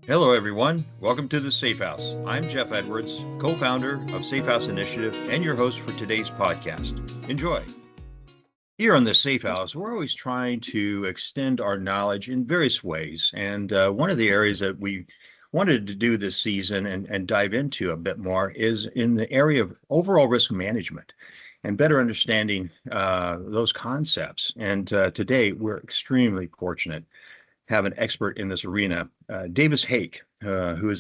Hello, everyone. Welcome to the Safe House. I'm Jeff Edwards, co founder of SafeHouse Initiative, and your host for today's podcast. Enjoy. Here on the Safe House, we're always trying to extend our knowledge in various ways. And one of the areas that we wanted to do this season and dive into a bit more is in the area of overall risk management and better understanding those concepts. And today, we're extremely fortunate have an expert in this arena, Davis Hake, who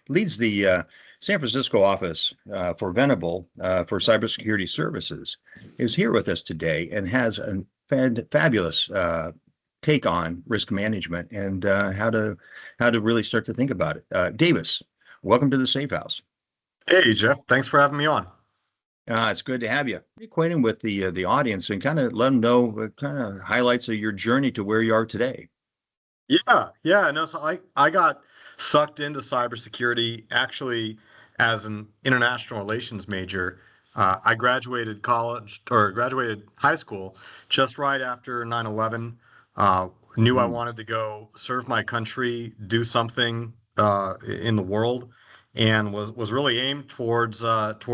leads the San Francisco office for Venable for cybersecurity services, is here with us today and has a fabulous take on risk management and how to really start to think about it. Davis, welcome to the Safe House. Hey, Jeff. Thanks for having me on. It's good to have you. Acquainted with the audience and kind of let them know kind of highlights of your journey to where you are today. Yeah. No, so I got sucked into cybersecurity actually as an international relations major. I graduated high school just right after 9/11. Knew I wanted to go serve my country, do something in the world, and was really aimed towards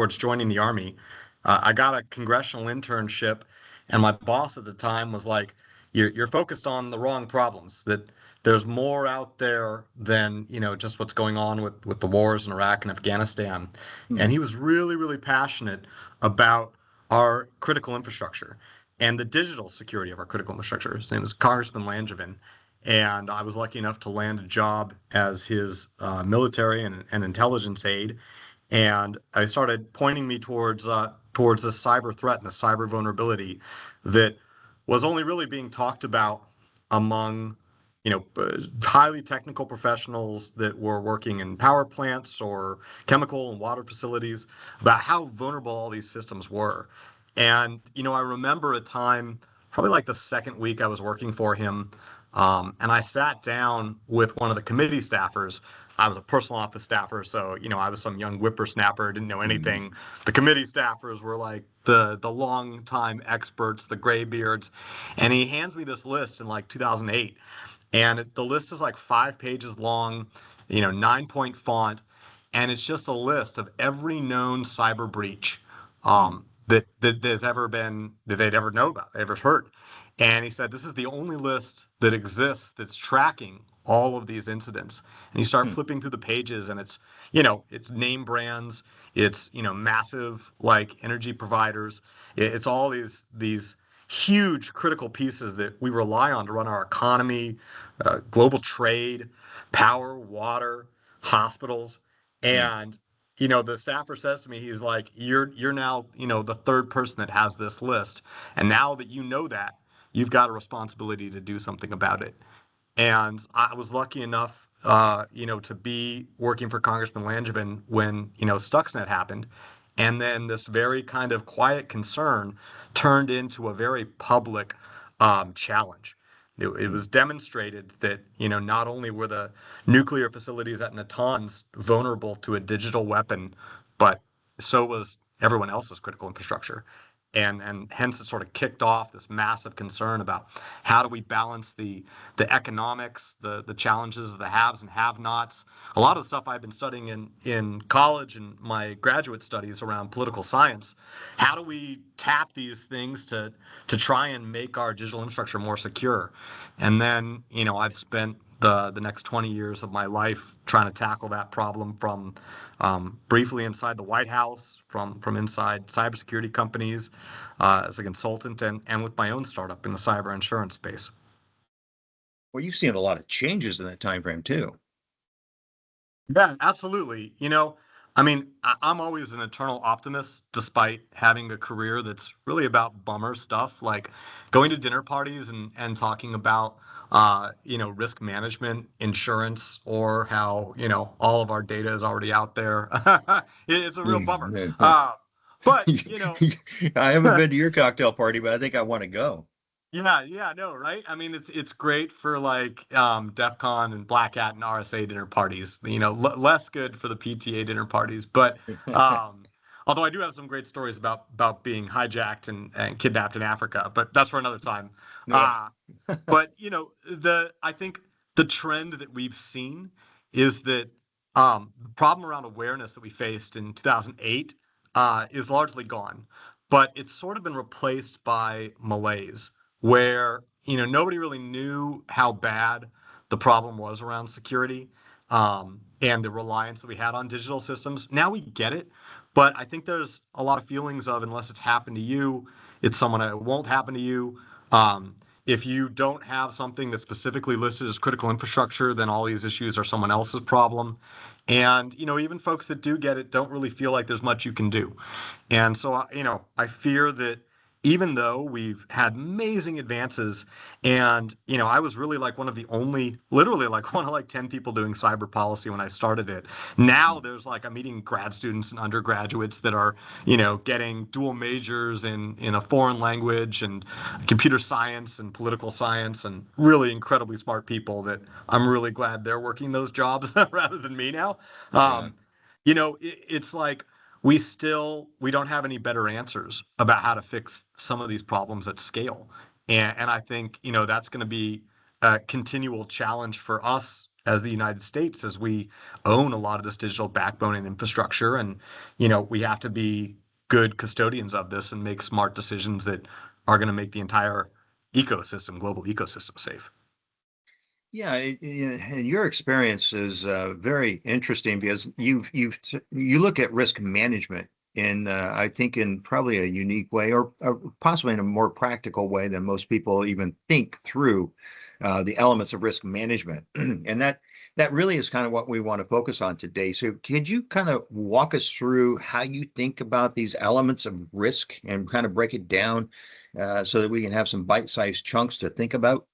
joining the Army. I got a congressional internship, and my boss at the time was like, "You're focused on the wrong problems. That there's more out there than just what's going on with the wars in Iraq and Afghanistan." And he was really, really passionate about our critical infrastructure and the digital security of our critical infrastructure. His name was Congressman Langevin, and I was lucky enough to land a job as his military and intelligence aide. And I started pointing me towards this cyber threat and the cyber vulnerability that was only really being talked about among highly technical professionals that were working in power plants or chemical and water facilities, about how vulnerable all these systems were. And I remember a time, probably like the second week I was working for him, and I sat down with one of the committee staffers. I was a personal office staffer, so I was some young whippersnapper, didn't know anything. The committee staffers were like the long time experts, the graybeards, and he hands me this list in like 2008. And the list is like 5 pages long, 9-point font, and it's just a list of every known cyber breach that there's ever been, that they'd ever know about, ever heard. And he said, this is the only list that exists that's tracking all of these incidents. And you start flipping through the pages, and it's name brands, it's massive like energy providers, it's all these huge critical pieces that we rely on to run our economy, global trade, power, water, hospitals. And the staffer says to me, he's like, you're now the third person that has this list, and now that you know that, you've got a responsibility to do something about it. And I was lucky enough to be working for Congressman Langevin when Stuxnet happened, and then this very kind of quiet concern turned into a very public challenge. It was demonstrated that not only were the nuclear facilities at Natanz vulnerable to a digital weapon, but so was everyone else's critical infrastructure. And hence it sort of kicked off this massive concern about how do we balance the economics, the challenges of the haves and have-nots. A lot of the stuff I've been studying in college and my graduate studies around political science. How do we tap these things to try and make our digital infrastructure more secure? And then I've spent the next 20 years of my life trying to tackle that problem from briefly inside the White House, from inside cybersecurity companies, as a consultant, and with my own startup in the cyber insurance space. Well, you've seen a lot of changes in that time frame too. Yeah, absolutely. I mean, I'm always an eternal optimist, despite having a career that's really about bummer stuff, like going to dinner parties and talking about risk management, insurance, or how all of our data is already out there. It's a real bummer. But I haven't been to your cocktail party, but I think I want to go. Yeah, no, right? I mean, it's great for like DEF CON and Black Hat and RSA dinner parties. Less good for the PTA dinner parties. But although I do have some great stories about being hijacked and kidnapped in Africa, but that's for another time. Yeah. But I think the trend that we've seen is that the problem around awareness that we faced in 2008 is largely gone, but it's sort of been replaced by malaise, where nobody really knew how bad the problem was around security, and the reliance that we had on digital systems. Now we get it, but I think there's a lot of feelings of, unless it's happened to you, it's someone that won't happen to you. If you don't have something that's specifically listed as critical infrastructure, then all these issues are someone else's problem. And even folks that do get it don't really feel like there's much you can do. And so I fear that even though we've had amazing advances, and I was really like one of the only, literally like one of like 10 people doing cyber policy when I started it. Now there's like, I'm meeting grad students and undergraduates that are getting dual majors in a foreign language and computer science and political science, and really incredibly smart people that I'm really glad they're working those jobs rather than me now. Yeah. It's like we don't have any better answers about how to fix some of these problems at scale. And I think, that's going to be a continual challenge for us as the United States, as we own a lot of this digital backbone and infrastructure. And, we have to be good custodians of this and make smart decisions that are going to make the entire global ecosystem safe. Yeah, and your experience is very interesting because you look at risk management in I think in probably a unique way, or possibly in a more practical way than most people even think through the elements of risk management, and that really is kind of what we want to focus on today. So, could you kind of walk us through how you think about these elements of risk and kind of break it down so that we can have some bite-sized chunks to think about?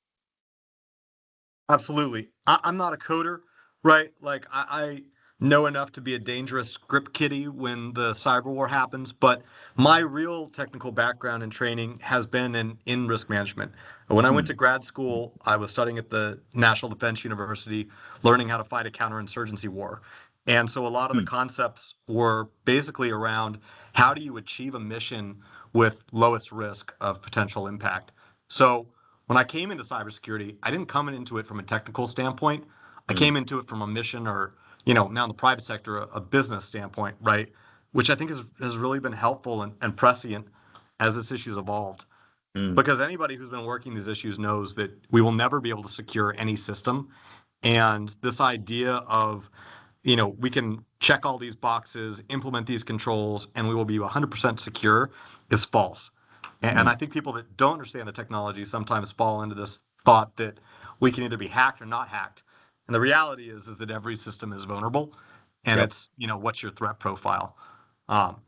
Absolutely. I'm not a coder, right? Like I know enough to be a dangerous script kiddie when the cyber war happens, but my real technical background and training has been in risk management. When I went to Hmm. grad school, I was studying at the National Defense University, learning how to fight a counterinsurgency war. And so a lot of the Hmm. concepts were basically around how do you achieve a mission with lowest risk of potential impact. So when I came into cybersecurity, I didn't come into it from a technical standpoint. I Hmm. came into it from a mission, or, now in the private sector, a business standpoint, right? Which I think has really been helpful and prescient as this issue's evolved. Hmm. Because anybody who's been working these issues knows that we will never be able to secure any system. And this idea of, we can check all these boxes, implement these controls, and we will be 100% secure is false. And Hmm. I think people that don't understand the technology sometimes fall into this thought that we can either be hacked or not hacked. And the reality is that every system is vulnerable, and Yep. it's, what's your threat profile?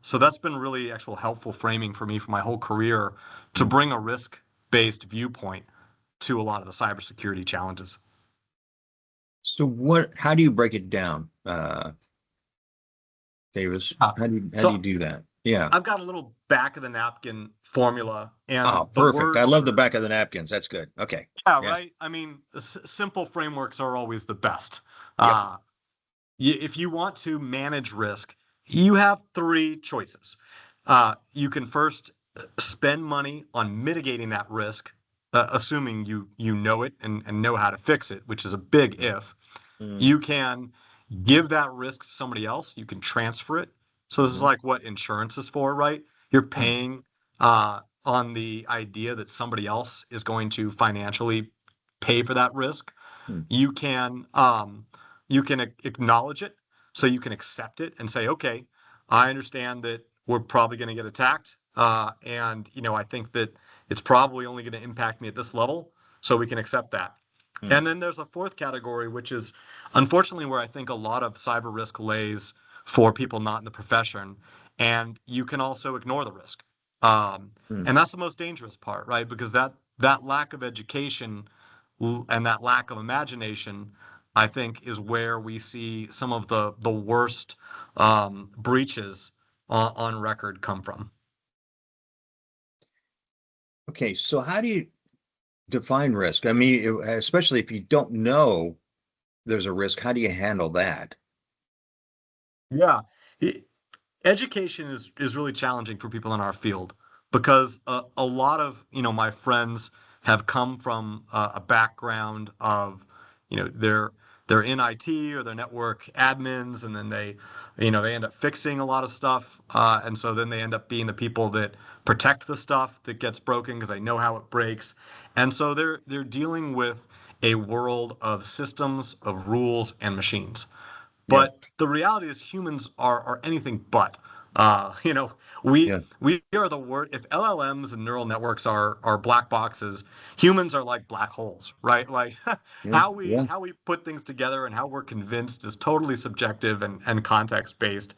So that's been really actual helpful framing for me for my whole career to Hmm. bring a risk-based viewpoint to a lot of the cybersecurity challenges. So how do you break it down, Davis? Uh, How do you so do that? Yeah. I've got a little back of the napkin formula, and Oh, the perfect. I words love the are, back of the napkins. That's good. Okay. yeah, Yeah. right. I mean, simple frameworks are always the best. Yep. Uh, if you want to manage risk, you have three choices. You can first spend money on mitigating that risk, assuming you know it and know how to fix it, which is a big if. Mm-hmm. You can give that risk to somebody else. You can transfer it. So this is like what insurance is for, right? You're paying on the idea that somebody else is going to financially pay for that risk. Mm-hmm. You can acknowledge it, so you can accept it and say, okay, I understand that we're probably going to get attacked, and I think that it's probably only going to impact me at this level, so we can accept that. Mm-hmm. And then there's a fourth category, which is unfortunately where I think a lot of cyber risk lays for people not in the profession, and you can also ignore the risk. And that's the most dangerous part, right? Because that lack of education and that lack of imagination, I think, is where we see some of the worst breaches on record come from. Okay. So how do you define risk? I mean, especially if you don't know there's a risk, how do you handle that? Yeah. E- Education is really challenging for people in our field because a lot of my friends have come from a background of they're they're in IT or they're network admins, and then they end up fixing a lot of stuff, and so then they end up being the people that protect the stuff that gets broken because they know how it breaks, and so they're dealing with a world of systems, of rules, and machines. Yeah. But the reality is humans are anything but. Uh, you know, we Yeah. we are the word. If LLMs and neural networks are black boxes, humans are like black holes, right? Like Yeah. how we put things together and how we're convinced is totally subjective and context based.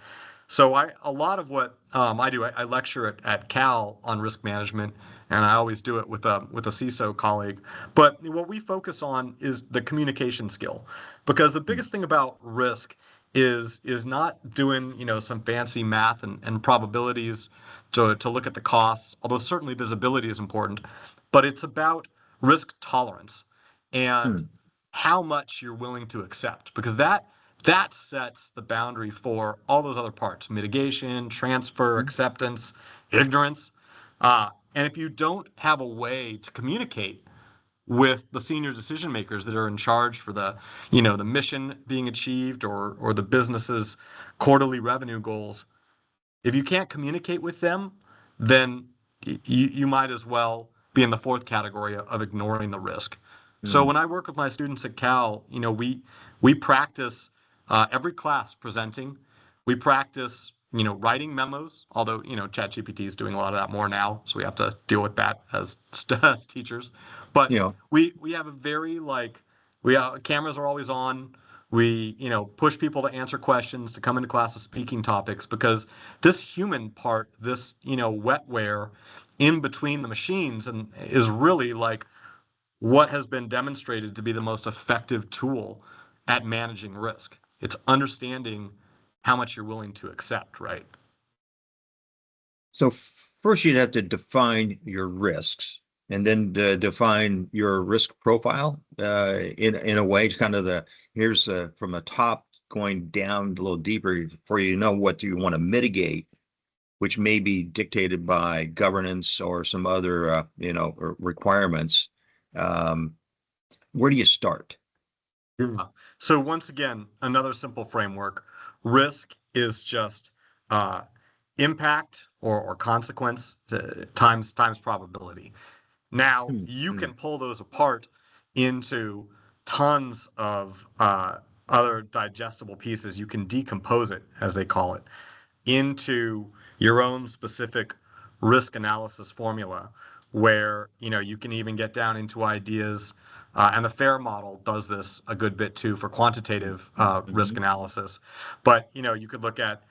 So a lot of what I do, I lecture at Cal on risk management, and I always do it with a CISO colleague. But what we focus on is the communication skill, because the biggest thing about risk is not doing some fancy math and probabilities to look at the costs, although certainly visibility is important, but it's about risk tolerance and Hmm. how much you're willing to accept, because that sets the boundary for all those other parts: mitigation, transfer, Hmm. acceptance, ignorance. And if you don't have a way to communicate with the senior decision makers that are in charge for the mission being achieved, or the business's quarterly revenue goals, if you can't communicate with them, then you might as well be in the fourth category of ignoring the risk. So Hmm. when I work with my students at Cal, we practice every class presenting. We practice writing memos, although ChatGPT is doing a lot of that more now, so we have to deal with that as teachers. But Yeah. we have a very we cameras are always on. We push people to answer questions, to come into classes speaking topics, because this human part, this wetware in between the machines, and is really like what has been demonstrated to be the most effective tool at managing risk. It's understanding how much you're willing to accept, right? So first you'd have to define your risks and then define your risk profile in a way to kind of here's from the top going down a little deeper for you to know what you want to mitigate, which may be dictated by governance or some other requirements. Um, where do you start? Yeah. So once again, another simple framework. Risk is just uh, impact or consequence times probability. Now, Hmm. you Hmm. can pull those apart into tons of other digestible pieces. You can decompose it, as they call it, into your own specific risk analysis formula, where you can even get down into ideas, and the FAIR model does this a good bit too for quantitative risk Mhm. analysis. But you could look at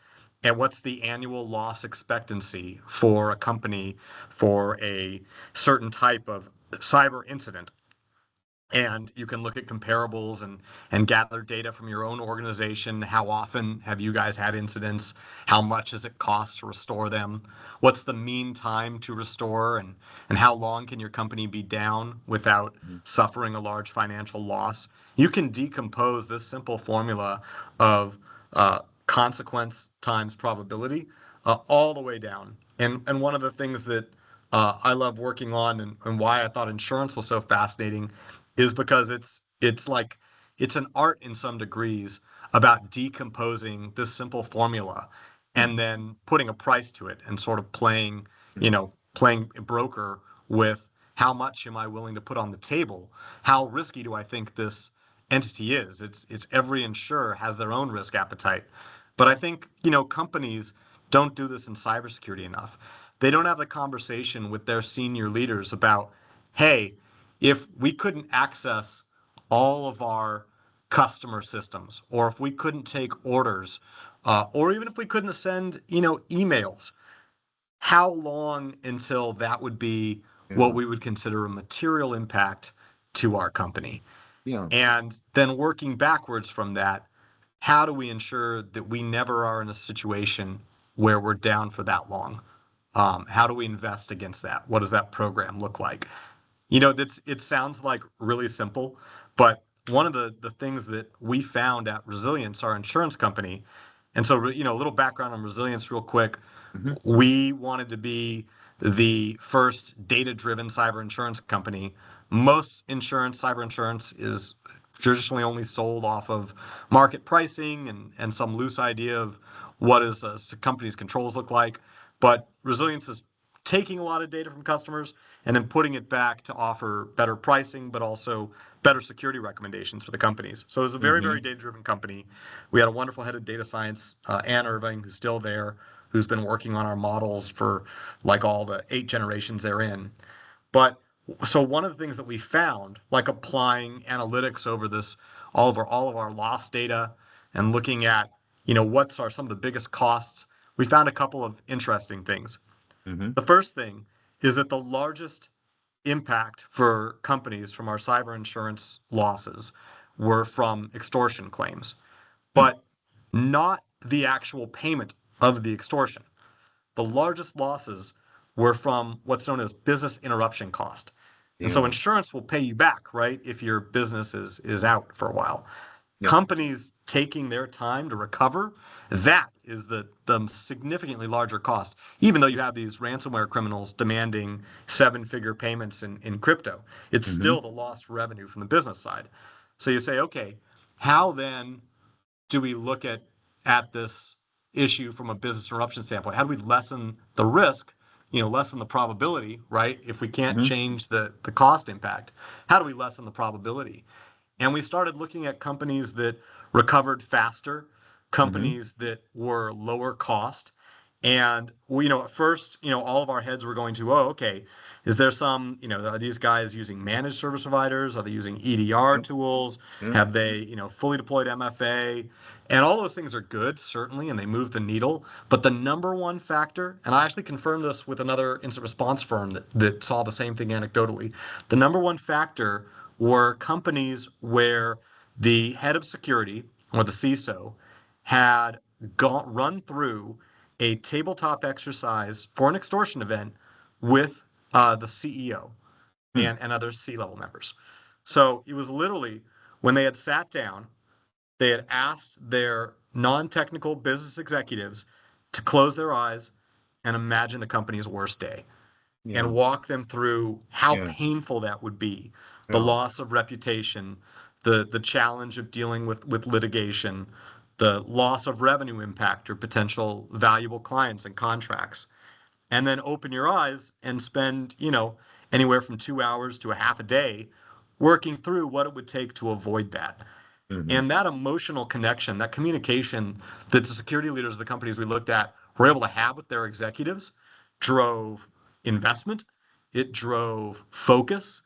what's the annual loss expectancy for a company for a certain type of cyber incident, and you can look at comparables and gather data from your own organization. How often have you guys had incidents? How much does it cost to restore them? What's the mean time to restore, and how long can your company be down without suffering a large financial loss? You can decompose this simple formula of consequence times probability all the way down. And one of the things that I love working on, and why I thought insurance was so fascinating, is because it's an art in some degrees about decomposing this simple formula and then putting a price to it, and sort of playing broker with how much am I willing to put on the table? How risky do I think this entity is? It's every insurer has their own risk appetite. But I think companies don't do this in cybersecurity enough. They don't have the conversation with their senior leaders about, hey, if we couldn't access all of our customer systems, or if we couldn't take orders, or even if we couldn't send emails, how long until that would be what Yeah. we would consider a material impact to our company? Yeah. And then working backwards from that, how do we ensure that we never are in a situation where we're down for that long? How do we invest against that? What does that program look like? It sounds like really simple, but one of the things that we found at Resilience, our insurance company, and so a little background on Resilience real quick. Mhm. We wanted to be the first data-driven cyber insurance company. Most insurance, cyber insurance, is traditionally only sold off of market pricing and some loose idea of what is a company's controls look like. But resilience is taking a lot of data from customers and then putting it back to offer better pricing, but also better security recommendations for the companies. So it's a very, very data-driven company. We had a wonderful head of data science, Ann Irving, who's still there, who's been working on our models for like all the 8 generations they're in. But so one of the things that we found, like applying analytics over this, all of our loss data and looking at, what's some of the biggest costs, we found a couple of interesting things. The first thing is that the largest impact for companies from our cyber insurance losses were from extortion claims, but not the actual payment of the extortion. The largest losses were from what's known as business interruption cost. And so insurance will pay you back, right, if your business is out for a while. Companies taking their time to recover, that is the significantly larger cost. Even though you have these ransomware criminals demanding 7-figure payments in crypto, it's still the lost revenue from the business side. So you say, okay, how then do we look at this issue from a business interruption standpoint? How do we lessen the risk, lessen the probability, right? If we can't change the cost impact, how do we lessen the probability? And we started looking at companies that recovered faster, companies that were lower cost. And we, at first, all of our heads were going to, okay, is there some, are these guys using managed service providers? Are they using EDR tools? Have they, fully deployed MFA? And all those things are good, certainly, and they move the needle. But the number one factor, and I actually confirmed this with another incident response firm that saw the same thing anecdotally, the number one factor were companies where the head of security or the CISO had run through a tabletop exercise for an extortion event with the CEO and other C-level members. So it was literally when they had sat down, they had asked their non-technical business executives to close their eyes and imagine the company's worst day and walk them through how painful that would be, the loss of reputation, the challenge of dealing with litigation, the loss of revenue impact or potential valuable clients and contracts. And then open your eyes and spend, anywhere from 2 hours to a half a day working through what it would take to avoid that. And that emotional connection, that communication that the security leaders of the companies we looked at were able to have with their executives drove investment, it drove focus,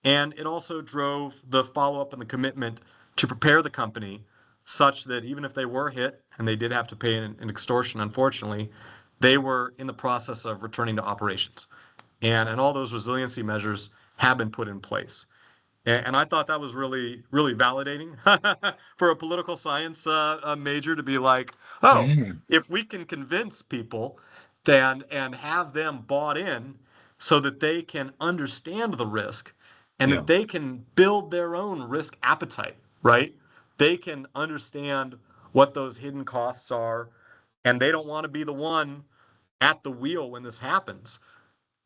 and it also drove the follow-up and the commitment to prepare the company such that even if they were hit and they did have to pay an extortion, unfortunately, they were in the process of returning to operations. And all those resiliency measures have been put in place. And I thought that was really, really validating for a political science major to be like, if we can convince people and have them bought in so that they can understand the risk and that they can build their own risk appetite, right? They can understand what those hidden costs are, and they don't want to be the one at the wheel when this happens,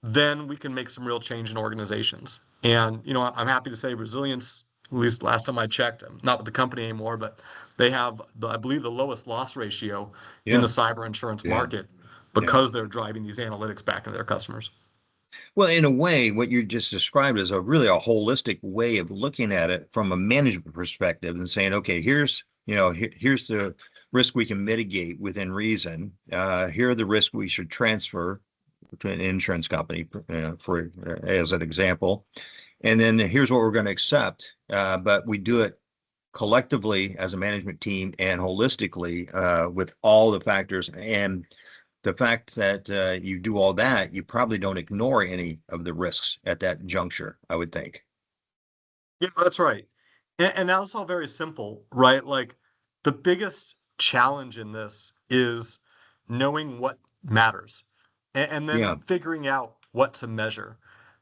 then we can make some real change in organizations. And, I'm happy to say resilience, at least last time I checked, I'm not with the company anymore, but they have, I believe, the lowest loss ratio in the cyber insurance market because they're driving these analytics back into their customers. Well, in a way, what you just described is really a holistic way of looking at it from a management perspective and saying, okay, here's the risk we can mitigate within reason. Here are the risks we should transfer to an insurance company, for as an example. And then here's what we're going to accept, but we do it collectively as a management team and holistically with all the factors. And the fact that you do all that, you probably don't ignore any of the risks at that juncture, I would think. Yeah, that's right. And that's all very simple, right? Like the biggest challenge in this is knowing what matters and then figuring out what to measure,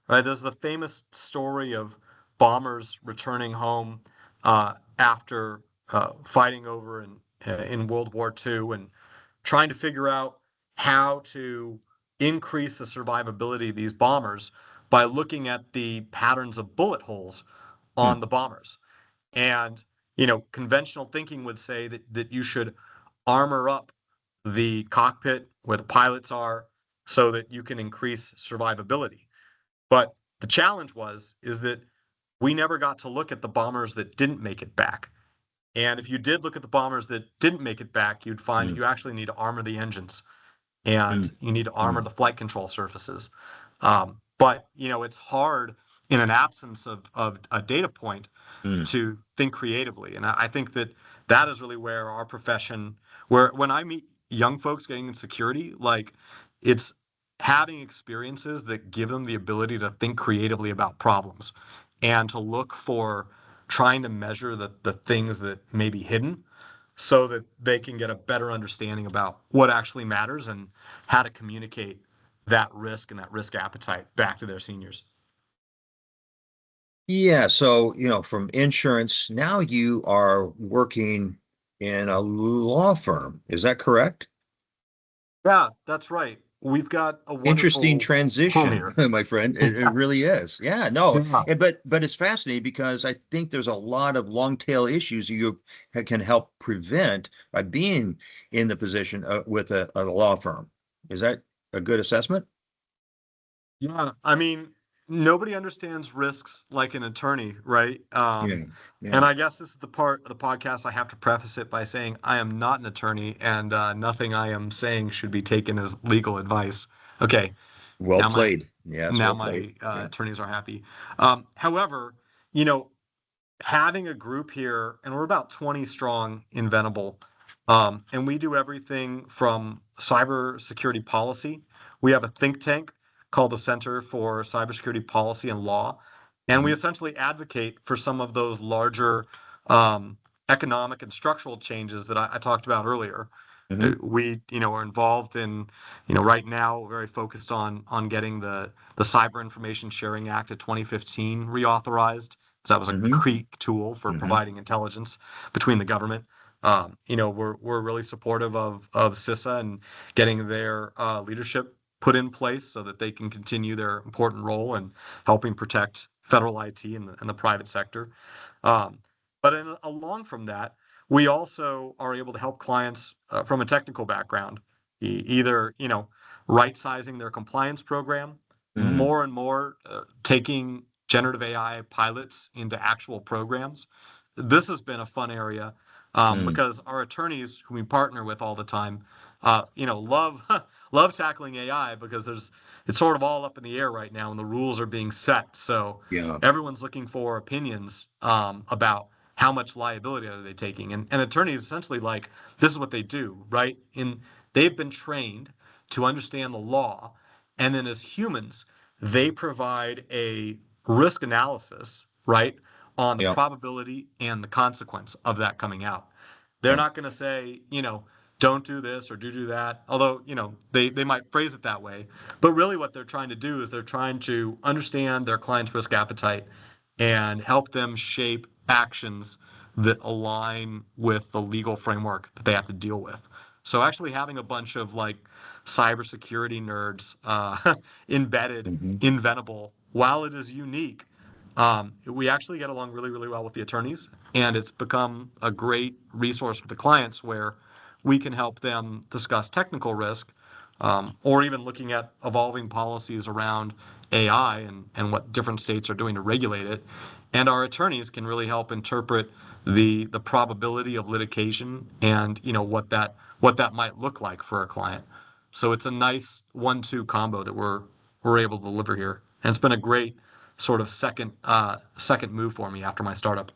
right? There's the famous story of bombers returning home after fighting over in World War II and trying to figure out how to increase the survivability of these bombers by looking at the patterns of bullet holes on the bombers. And, conventional thinking would say that you should armor up the cockpit where the pilots are so that you can increase survivability. But the challenge is that we never got to look at the bombers that didn't make it back. And if you did look at the bombers that didn't make it back, you'd find that Mm, you actually need to armor the engines and mm, you need to armor mm, the flight control surfaces. But it's hard in an absence of a data point mm. to think creatively. And I think that is really where our profession, where when I meet young folks getting in security, like it's having experiences that give them the ability to think creatively about problems and to look for trying to measure the things that may be hidden so that they can get a better understanding about what actually matters and how to communicate that risk and that risk appetite back to their seniors. Yeah, so, from insurance, now you are working in a law firm. Is that correct? Yeah, that's right. We've got a Interesting wonderful home transition, here. my friend. It really is. Yeah, no, Yeah. but it's fascinating because I think there's a lot of long tail issues you can help prevent by being in the position with a law firm. Is that a good assessment? Yeah. I mean, nobody understands risks like an attorney, right? Yeah, And yeah. I guess this is the part of the podcast I have to preface it by saying I am not an attorney and nothing I am saying should be taken as legal advice. Okay. Well Now my played. Yes, now well played. my Yeah. attorneys are happy. However, you know, having a group here, and we're about 20 strong in Venable, and we do everything from cybersecurity policy. We have a think tank called the Center for Cybersecurity Policy and Law, and we Mhm, essentially advocate for some of those larger um, economic and structural changes that I talked about earlier. mhm, We, are involved in, right now, very focused on getting the Cyber Information Sharing Act of 2015 reauthorized. So that was a mhm, key tool for mhm, providing intelligence between the government. We're really supportive of CISA and getting their leadership put in place so that they can continue their important role in helping protect federal IT and the private sector. Um, but along from that, we also are able to help clients from a technical background, either right sizing their compliance program, mhm, more and more taking generative AI pilots into actual programs. This has been a fun area mhm. because our attorneys, who we partner with all the time, love love tackling AI because it's sort of all up in the air right now, and the rules are being set. So Yeah. everyone's looking for opinions about how much liability are they taking, and attorneys essentially like this is what they do, right? They've been trained to understand the law, and then as humans they provide a risk analysis, right, on the Yeah. probability and the consequence of that coming out. They're Yeah. not going to say, don't do this or do that, although, they might phrase it that way. But really, what they're trying to do is they're trying to understand their client's risk appetite and help them shape actions that align with the legal framework that they have to deal with. So actually having a bunch of like cybersecurity nerds embedded Mhm. in Venable, while it is unique, we actually get along really, really well with the attorneys, and it's become a great resource for the clients where we can help them discuss technical risk, or even looking at evolving policies around AI and what different states are doing to regulate it. And our attorneys can really help interpret the probability of litigation and what that might look like for a client. So it's a nice 1-2 combo that we're able to deliver here, and it's been a great sort of second move for me after my startup.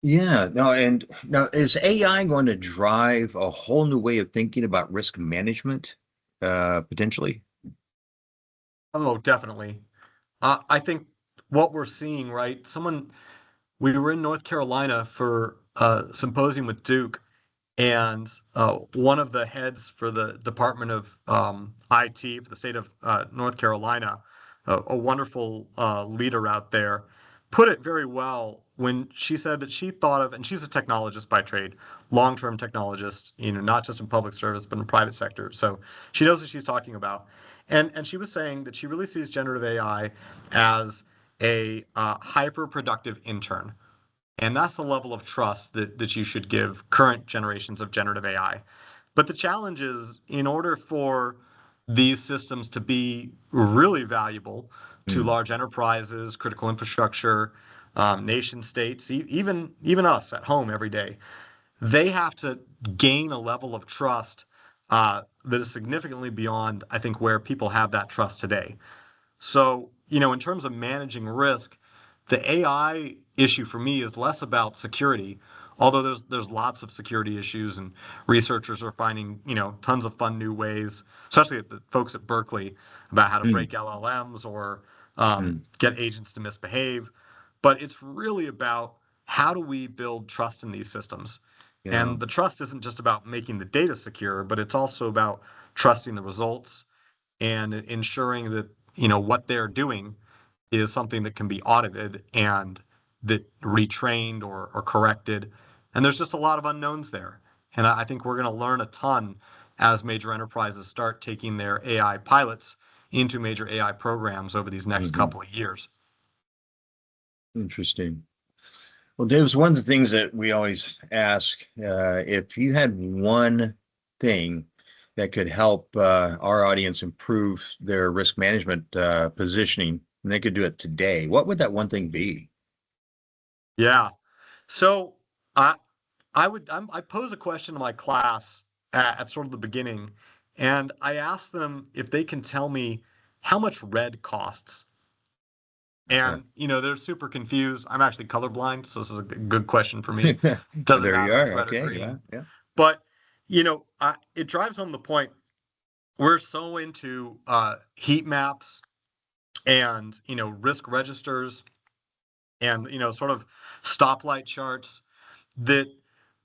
Yeah, no, and now is AI going to drive a whole new way of thinking about risk management, potentially? Oh, definitely. I think what we're seeing, right? We were in North Carolina for a symposium with Duke, and one of the heads for the Department of IT for the state of North Carolina, a wonderful leader out there, put it very well when she said that she thought of, and she's a technologist by trade, long-term technologist, not just in public service, but in private sector. So she knows what she's talking about. And she was saying that she really sees generative AI as a hyper productive intern. And that's the level of trust that you should give current generations of generative AI. But the challenge is, in order for these systems to be really valuable to Mm. large enterprises, critical infrastructure, nation states, even us at home every day, they have to gain a level of trust that is significantly beyond, I think, where people have that trust today. So, in terms of managing risk, the AI issue for me is less about security, although there's lots of security issues, and researchers are finding, tons of fun new ways, especially the folks at Berkeley, about how to Mm. break LLMs or Mm. get agents to misbehave. But it's really about how do we build trust in these systems? Yeah. And the trust isn't just about making the data secure, but it's also about trusting the results and ensuring that what they're doing is something that can be audited and that retrained or corrected. And there's just a lot of unknowns there. And I think we're going to learn a ton as major enterprises start taking their AI pilots into major AI programs over these next Hmm. couple of years. Interesting. Well, Davis, one of the things that we always ask, if you had one thing that could help our audience improve their risk management positioning, and they could do it today, what would that one thing be? Yeah. So I I pose a question to my class at sort of the beginning, and I ask them if they can tell me how much red costs. And they're super confused. I'm actually colorblind, so this is a good question for me. Doesn't There you matter if it's are. red or Okay. Yeah. green. Yeah. But it drives home the point. We're so into heat maps and risk registers and sort of stoplight charts that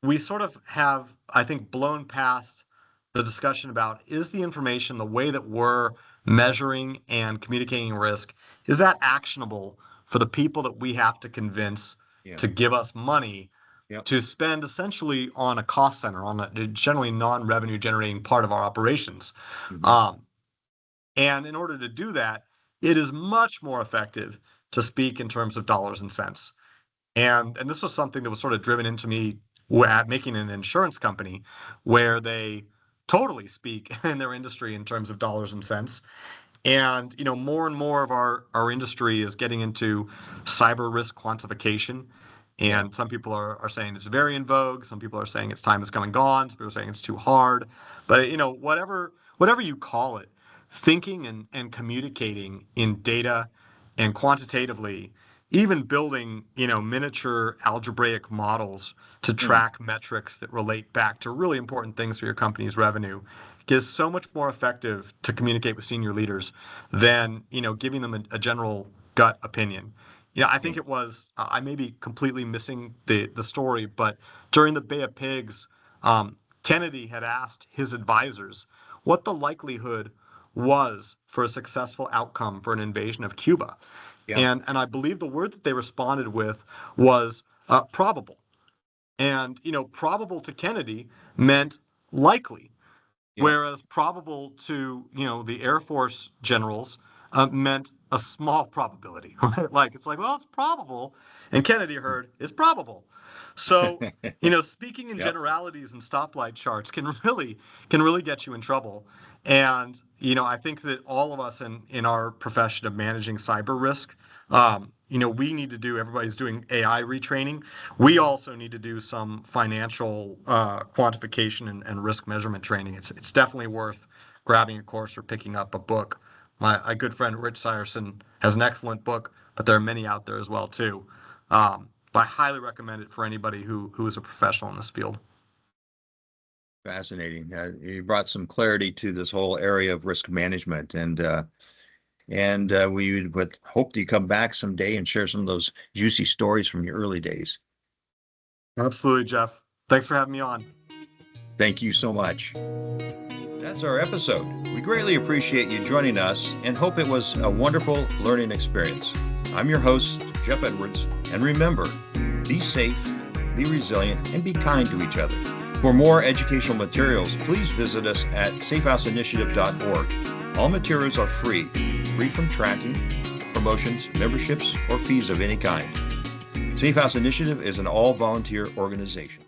we sort of have, I think, blown past the discussion about, is the information, the way that we're measuring and communicating risk, is that actionable for the people that we have to convince Yeah. to give us money Yep. to spend essentially on a cost center, on a generally non-revenue generating part of our operations? Mhm. And in order to do that, it is much more effective to speak in terms of dollars and cents. And this was something that was sort of driven into me at making an insurance company where they totally speak in their industry in terms of dollars and cents. And more and more of our industry is getting into cyber risk quantification. Yeah. And some people are saying it's very in vogue. Some people are saying its time is come and gone. Some people are saying it's too hard. But whatever you call it, thinking and communicating in data and quantitatively, even building miniature algebraic models to Mm. track metrics that relate back to really important things for your company's revenue is so much more effective to communicate with senior leaders than giving them a general gut opinion. I think Yeah. it was, I may be completely missing the story, but during the Bay of Pigs, Kennedy had asked his advisors what the likelihood was for a successful outcome for an invasion of Cuba. Yeah. And I believe the word that they responded with was probable. And probable to Kennedy meant likely, Yeah. whereas probable to the Air Force generals meant a small probability. Right? Like it's like, well, it's probable, and Kennedy heard it's probable. So speaking in Yep. generalities and stoplight charts can really get you in trouble. And I think that all of us in our profession of managing cyber risk, we need to do. Everybody's doing AI retraining. We also need to do some financial quantification and risk measurement training. It's definitely worth grabbing a course or picking up a book. My good friend Rich Sierson has an excellent book, but there are many out there as well too. But I highly recommend it for anybody who is a professional in this field. Fascinating. You brought some clarity to this whole area of risk management, and we would hope that you come back someday and share some of those juicy stories from your early days. Absolutely, Jeff. Thanks for having me on. Thank you so much. That's our episode. We greatly appreciate you joining us and hope it was a wonderful learning experience. I'm your host, Jeff Edwards, and remember, be safe, be resilient, and be kind to each other. For more educational materials, please visit us at safehouseinitiative.org. All materials are free from tracking, promotions, memberships, or fees of any kind. SafeHouse Initiative is an all-volunteer organization.